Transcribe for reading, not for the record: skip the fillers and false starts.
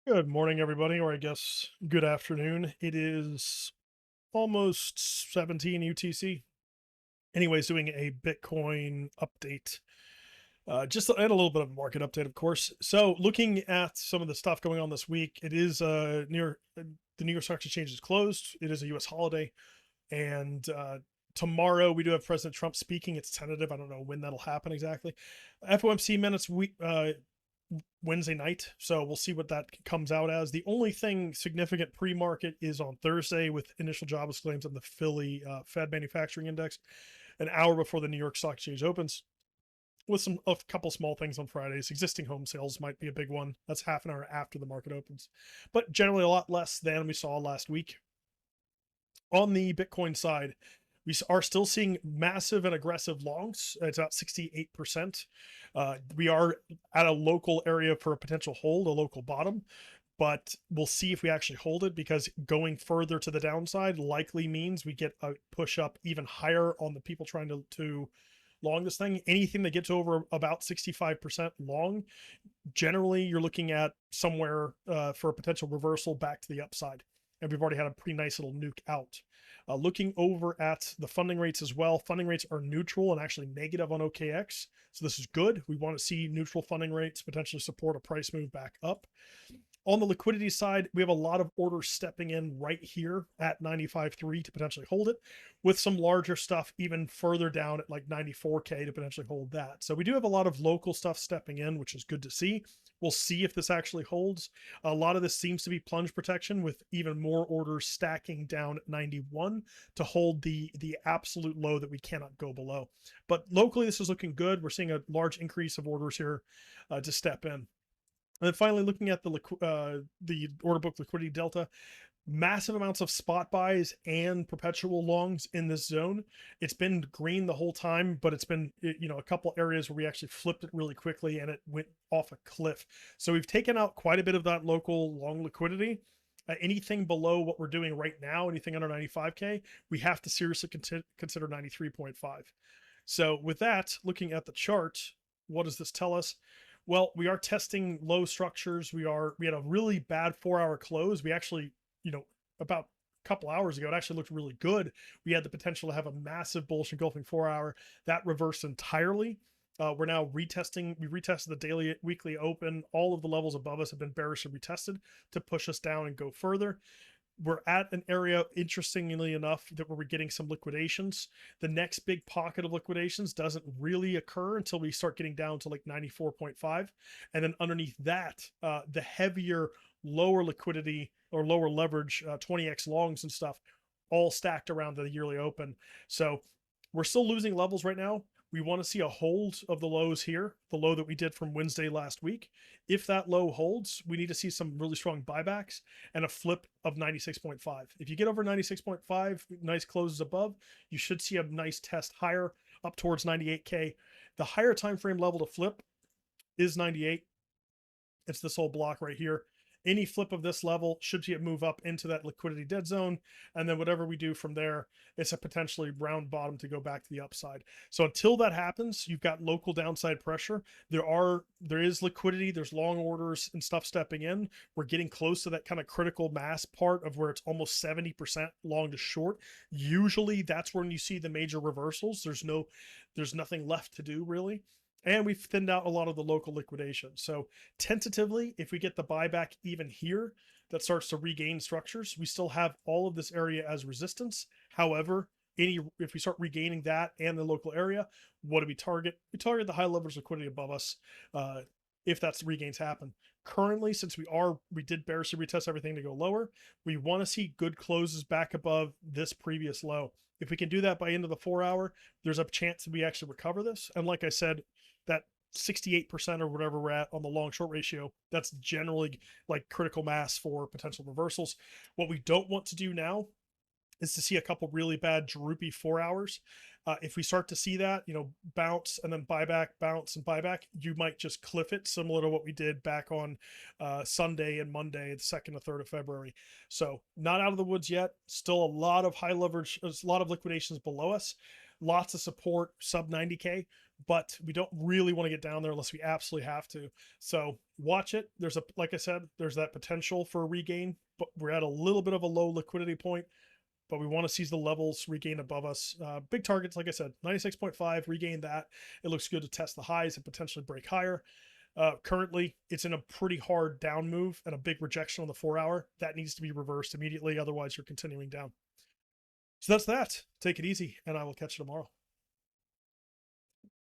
Good morning, everybody, or I guess good afternoon. It is almost 17 UTC. Anyways, doing a Bitcoin update. Just and a little bit of a market update, of course. So, looking at some of the stuff going on this week, it is the New York Stock Exchange is closed. It is a U.S. holiday, and tomorrow we do have President Trump speaking. It's tentative. I don't know when that'll happen exactly. FOMC minutes Wednesday night. So we'll see what that comes out as. The only thing significant pre-market is on Thursday with initial jobless claims on the Philly Fed Manufacturing Index, an hour before the New York Stock Exchange opens. With a couple small things on Fridays, existing home sales might be a big one. That's half an hour after the market opens, but generally a lot less than we saw last week. On the Bitcoin side, we are still seeing massive and aggressive longs. It's about 68%. We are at a local area for a potential hold, a local bottom, but we'll see if we actually hold it, because going further to the downside likely means we get a push up even higher on the people trying to long this thing. Anything that gets over about 65% long, generally you're looking at somewhere for a potential reversal back to the upside. And we've already had a pretty nice little nuke out. Looking over at the funding rates as well, funding rates are neutral and actually negative on OKX. So this is good. We want to see neutral funding rates potentially support a price move back up. On the liquidity side, we have a lot of orders stepping in right here at 95.3 to potentially hold it, with some larger stuff even further down at like 94K to potentially hold that. So we do have a lot of local stuff stepping in, which is good to see. We'll see if this actually holds. A lot of this seems to be plunge protection, with even more orders stacking down at 91 to hold the absolute low that we cannot go below. But locally, this is looking good. We're seeing a large increase of orders here to step in. And then finally, looking at the order book liquidity delta, massive amounts of spot buys and perpetual longs in this zone. It's been green the whole time, but it's been, a couple areas where we actually flipped it really quickly and it went off a cliff. So we've taken out quite a bit of that local long liquidity. Anything below what we're doing right now, anything under 95K, we have to seriously consider 93.5. So with that, looking at the chart, what does this tell us? Well, we are testing low structures. We had a really bad 4-hour close. We actually, about a couple hours ago, it actually looked really good. We had the potential to have a massive bullish engulfing 4-hour. That reversed entirely. We're now retesting. We retested the daily, weekly open. All of the levels above us have been bearishly retested to push us down and go further. We're at an area, interestingly enough, that we're getting some liquidations. The next big pocket of liquidations doesn't really occur until we start getting down to like 94.5. And then underneath that, the heavier, lower liquidity or lower leverage 20x longs and stuff all stacked around the yearly open. So we're still losing levels right now. We want to see a hold of the lows here, the low that we did from Wednesday last week. If that low holds, we need to see some really strong buybacks and a flip of 96.5. If you get over 96.5, nice closes above, you should see a nice test higher up towards 98K. The higher time frame level to flip is 98. It's this whole block right here. Any flip of this level should see it move up into that liquidity dead zone. And then whatever we do from there, it's a potentially round bottom to go back to the upside. So until that happens, you've got local downside pressure. There is liquidity, there's long orders and stuff stepping in. We're getting close to that kind of critical mass part of where it's almost 70% long to short. Usually that's when you see the major reversals. There's nothing left to do really. And we've thinned out a lot of the local liquidation. So tentatively, if we get the buyback even here, that starts to regain structures. We still have all of this area as resistance. However, if we start regaining that and the local area, what do we target? We target the high leverage liquidity above us if that's the regains happen. Currently, since we did bearishly retest everything to go lower, we want to see good closes back above this previous low. If we can do that by end of the 4-hour, there's a chance that we actually recover this. And like I said, that 68% or whatever we're at on the long short ratio, that's generally like critical mass for potential reversals. What we don't want to do now is to see a couple really bad droopy 4-hours. If we start to see that, bounce and then buyback, bounce and buyback, you might just cliff it, similar to what we did back on Sunday and Monday, the 2nd and 3rd of February. So not out of the woods yet. Still a lot of high leverage, a lot of liquidations below us. Lots of support sub 90K, but we don't really want to get down there unless we absolutely have to. So watch it. There's a, like I said, there's that potential for a regain, but we're at a little bit of a low liquidity point, but we want to see the levels regain above us. Big targets, like I said, 96.5, regain that. It looks good to test the highs and potentially break higher. Currently, it's in a pretty hard down move and a big rejection on the 4-hour. That needs to be reversed immediately. Otherwise, you're continuing down. So that's that. Take it easy, and I will catch you tomorrow.